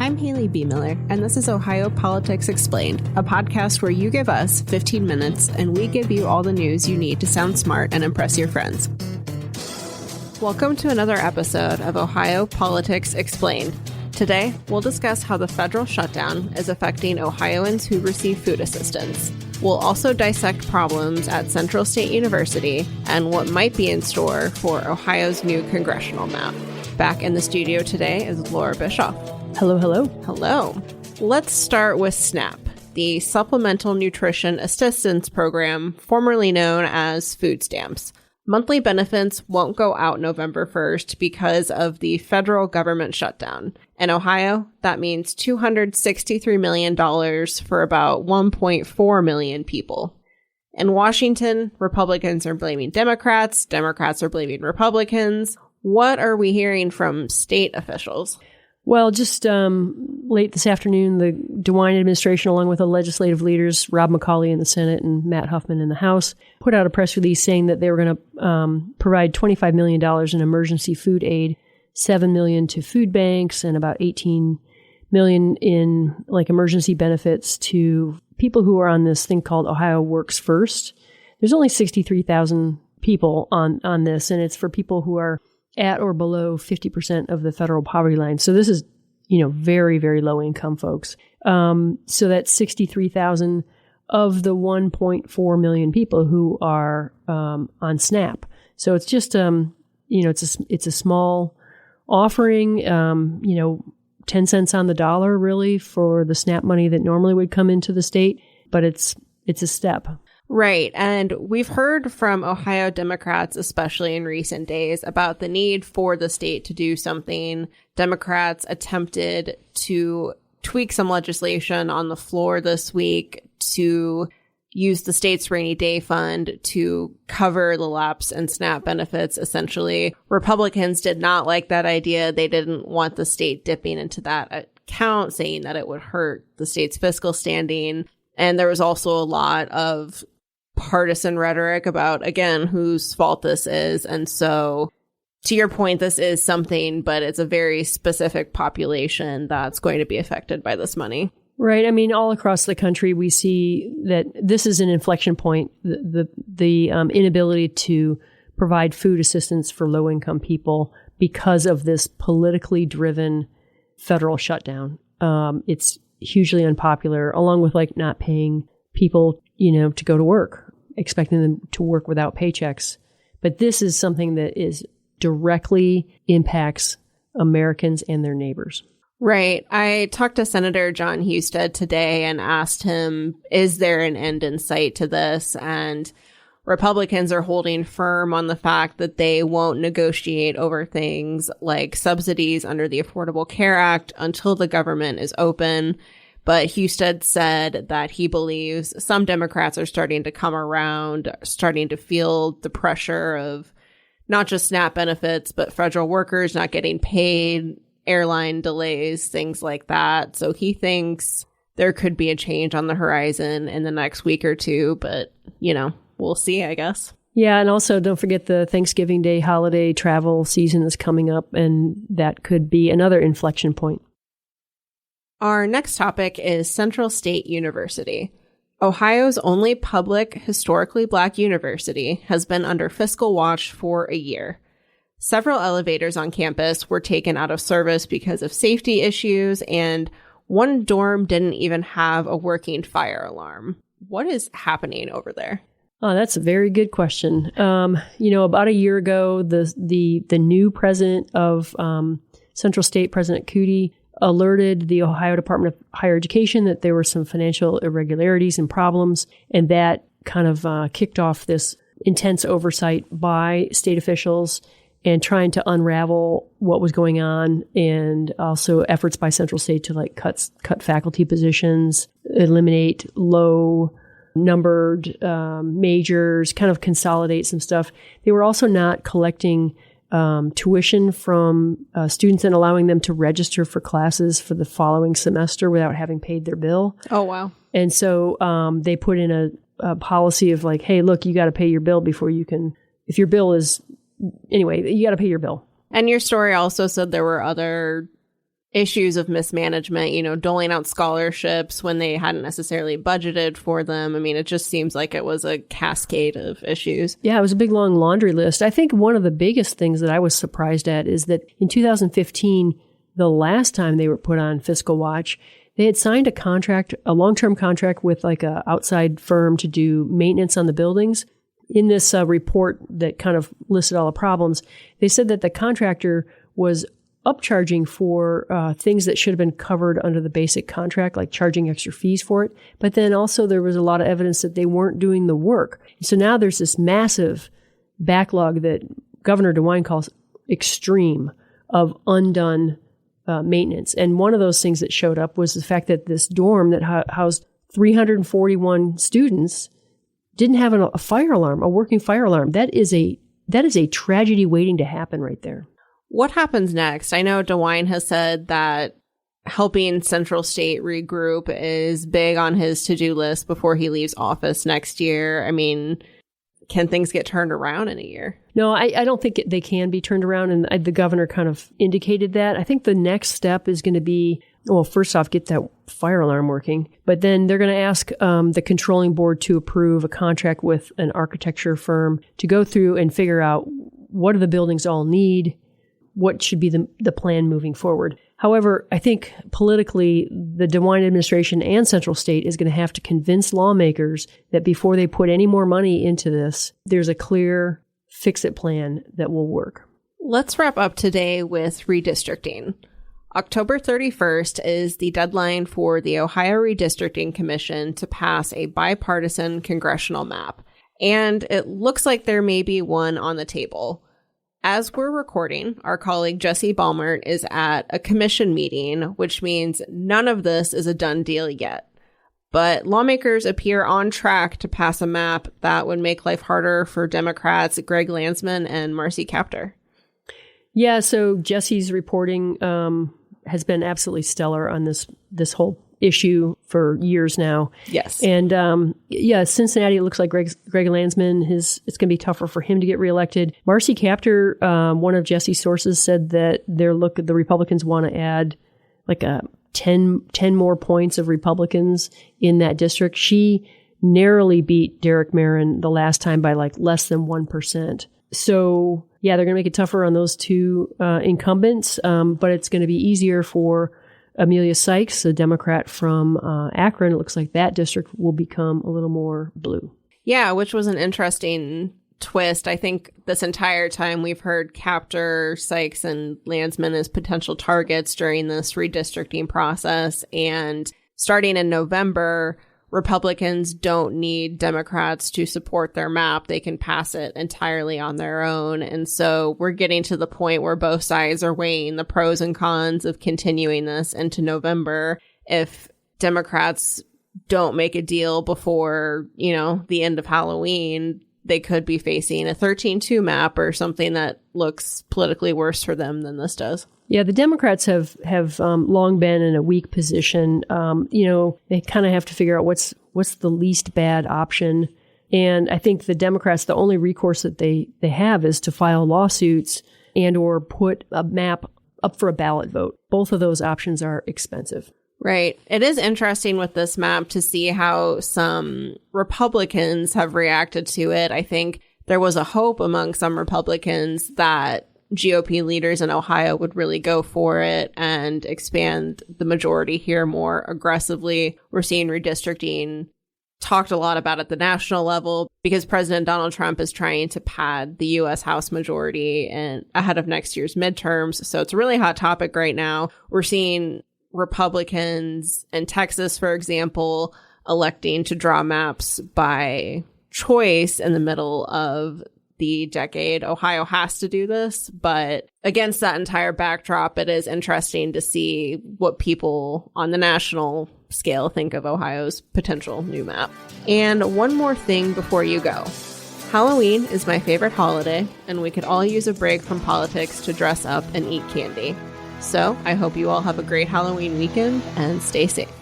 I'm Haley B. Miller, and this is Ohio Politics Explained, a podcast where you give us 15 minutes and we give you all the news you need to sound smart and impress your friends. Welcome to another episode of Ohio Politics Explained. Today, we'll discuss how the federal shutdown is affecting Ohioans who receive food assistance. We'll also dissect problems at Central State University and what might be in store for Ohio's new congressional map. Back in the studio today is Laura Bischoff. Hello, hello. Hello. Let's start with SNAP, the Supplemental Nutrition Assistance Program, formerly known as food stamps. Monthly benefits won't go out November 1st because of the federal government shutdown. In Ohio, that means $263 million for about 1.4 million people. In Washington, Republicans are blaming Democrats. Democrats are blaming Republicans. What are we hearing from state officials? Well, just late this afternoon, the DeWine administration, along with the legislative leaders, Rob McCauley in the Senate and Matt Huffman in the House, put out a press release saying that they were going to provide $25 million in emergency food aid, $7 million to food banks, and about $18 million in emergency benefits to people who are on this thing called Ohio Works First. There's only 63,000 people on this, and it's for people who are at or below 50% of the federal poverty line. So this is, very, very low income folks. So that's 63,000 of the 1.4 million people who are on SNAP. So it's just, it's a small offering, 10 cents on the dollar really for the SNAP money that normally would come into the state, but it's a step. Right. And we've heard from Ohio Democrats, especially in recent days, about the need for the state to do something. Democrats attempted to tweak some legislation on the floor this week to use the state's rainy day fund to cover the lapse in SNAP benefits, essentially. Republicans did not like that idea. They didn't want the state dipping into that account, saying that it would hurt the state's fiscal standing. And there was also a lot of partisan rhetoric about, again, whose fault this is. And so, to your point, this is something, but it's a very specific population that's going to be affected by this money. Right. I mean, all across the country, we see that this is an inflection point. The inability to provide food assistance for low-income people because of this politically driven federal shutdown. It's hugely unpopular, along with not paying people, to go to work, expecting them to work without paychecks. But this is something that directly impacts Americans and their neighbors. Right. I talked to Senator John Husted today and asked him, is there an end in sight to this? And Republicans are holding firm on the fact that they won't negotiate over things like subsidies under the Affordable Care Act until the government is open. But Husted said that he believes some Democrats are starting to come around, starting to feel the pressure of not just SNAP benefits, but federal workers not getting paid, airline delays, things like that. So he thinks there could be a change on the horizon in the next week or two. But, we'll see, I guess. Yeah, and also don't forget the Thanksgiving Day holiday travel season is coming up, and that could be another inflection point. Our next topic is Central State University. Ohio's only public, historically Black university has been under fiscal watch for a year. Several elevators on campus were taken out of service because of safety issues, and one dorm didn't even have a working fire alarm. What is happening over there? Oh, that's a very good question. About a year ago, the new president of Central State, President Cootie, alerted the Ohio Department of Higher Education that there were some financial irregularities and problems, and that kind of kicked off this intense oversight by state officials and trying to unravel what was going on, and also efforts by Central State to cut faculty positions, eliminate low numbered majors, kind of consolidate some stuff. They were also not collecting tuition from students and allowing them to register for classes for the following semester without having paid their bill. Oh, wow. And so they put in a policy of hey, look, you got to pay your bill before you can, if your bill is, anyway, you got to pay your bill. And your story also said there were other issues of mismanagement, doling out scholarships when they hadn't necessarily budgeted for them. I mean, it just seems like it was a cascade of issues. Yeah, it was a big, long laundry list. I think one of the biggest things that I was surprised at is that in 2015, the last time they were put on fiscal watch, they had signed a long-term contract with like a outside firm to do maintenance on the buildings. In this report that kind of listed all the problems, they said that the contractor was upcharging for things that should have been covered under the basic contract, like charging extra fees for it. But then also there was a lot of evidence that they weren't doing the work. So now there's this massive backlog that Governor DeWine calls extreme of undone maintenance. And one of those things that showed up was the fact that this dorm that housed 341 students didn't have a fire alarm, a working fire alarm. That is a tragedy waiting to happen right there. What happens next? I know DeWine has said that helping Central State regroup is big on his to-do list before he leaves office next year. I mean, can things get turned around in a year? No, I don't think they can be turned around. And the governor kind of indicated that. I think the next step is going to be, well, first off, get that fire alarm working. But then they're going to ask the controlling board to approve a contract with an architecture firm to go through and figure out what do the buildings all need, what should be the plan moving forward. However, I think politically, the DeWine administration and Central State is going to have to convince lawmakers that before they put any more money into this, there's a clear fix-it plan that will work. Let's wrap up today with redistricting. October 31st is the deadline for the Ohio Redistricting Commission to pass a bipartisan congressional map. And it looks like there may be one on the table. As we're recording, our colleague Jesse Balmert is at a commission meeting, which means none of this is a done deal yet. But lawmakers appear on track to pass a map that would make life harder for Democrats Greg Landsman and Marcy Kaptur. Yeah, so Jesse's reporting has been absolutely stellar on this whole issue for years now. Yes. And Cincinnati, it looks like Greg Landsman, it's going to be tougher for him to get reelected. Marcy Kaptur, one of Jesse's sources, said that the Republicans want to add like 10 more points of Republicans in that district. She narrowly beat Derek Marin the last time by like less than 1%. So yeah, they're going to make it tougher on those two incumbents, but it's going to be easier for Amelia Sykes, a Democrat from Akron. It looks like that district will become a little more blue. Yeah, which was an interesting twist. I think this entire time we've heard Kaptur, Sykes, and Landsman as potential targets during this redistricting process. And starting in November, Republicans don't need Democrats to support their map. They can pass it entirely on their own. And so we're getting to the point where both sides are weighing the pros and cons of continuing this into November. If Democrats don't make a deal before, the end of Halloween, they could be facing a 13-2 map or something that looks politically worse for them than this does. Yeah, the Democrats have long been in a weak position. They kind of have to figure out what's the least bad option. And I think the Democrats, the only recourse that they have is to file lawsuits and or put a map up for a ballot vote. Both of those options are expensive. Right. It is interesting with this map to see how some Republicans have reacted to it. I think there was a hope among some Republicans that GOP leaders in Ohio would really go for it and expand the majority here more aggressively. We're seeing redistricting talked a lot about at the national level because President Donald Trump is trying to pad the U.S. House majority and ahead of next year's midterms. So it's a really hot topic right now. We're seeing Republicans in Texas, for example, electing to draw maps by choice in the middle of the decade. Ohio has to do this, but against that entire backdrop, it is interesting to see what people on the national scale think of Ohio's potential new map. And one more thing before you go. Halloween is my favorite holiday, and we could all use a break from politics to dress up and eat candy. So I hope you all have a great Halloween weekend and stay safe.